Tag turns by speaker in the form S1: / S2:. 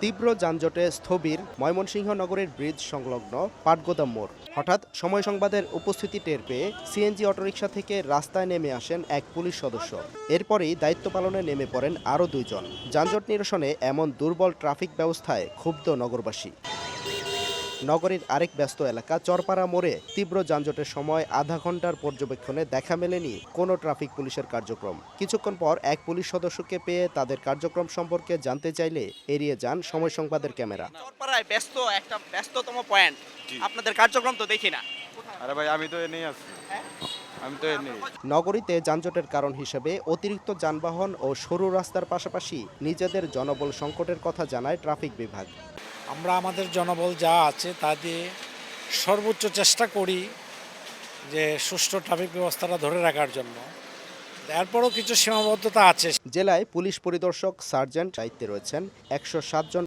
S1: তীব্র যানজটে স্থবির ময়মনসিংহ নগরের ব্রিজ সংলগ্ন পাটগোদাম মোড়। হঠাৎ সময় সংবাদের উপস্থিতি টের পেয়ে সিএনজি অটোরিকশা থেকে রাস্তায় নেমে আসেন এক পুলিশ সদস্য। এরপরেই দায়িত্ব পালনে নেমে পড়েন আরও দুইজন। যানজট নিরসনে এমন দুর্বল ট্রাফিক ব্যবস্থায় ক্ষুব্ধ নগরবাসী। নগরীর আরেক ব্যস্ত এলাকা চরপাড়া মোড়ে তীব্র যানজটের সময় আধা ঘন্টার পর্যবেক্ষণে দেখা মেলেনি কোনো ট্রাফিক পুলিশের কার্যক্রম। কিছুক্ষণ পর এক পুলিশ সদস্যকে পেয়ে তাদের কার্যক্রম সম্পর্কে জানতে চাইলে এড়িয়ে যান সময় সংবাদের ক্যামেরা।
S2: চরপাড়ায় একটা ব্যস্ততম পয়েন্ট, আপনাদের কার্যক্রম তো দেখি না।
S3: আরে ভাই আমি তো এনেই আছি। আমি তো এনেই।
S1: নগরীতে যানজটের কারণ হিসেবে অতিরিক্ত যানবাহন ও সরু রাস্তার পাশাপাশি নিজেদের জনবল সংকটের কথা জানায় ট্রাফিক বিভাগ।
S4: আমরা আমাদের জনবল যা আছে তা দিয়ে সর্বোচ্চ চেষ্টা করি যে সুষ্ঠু ট্রাফিক ব্যবস্থাটা ধরে রাখার জন্য। এরপরও কিছু সীমাবদ্ধতা আছে।
S1: জেলায় পুলিশ পরিদর্শক সার্জেন্ট দায়িত্বে রয়েছেন 107 জন।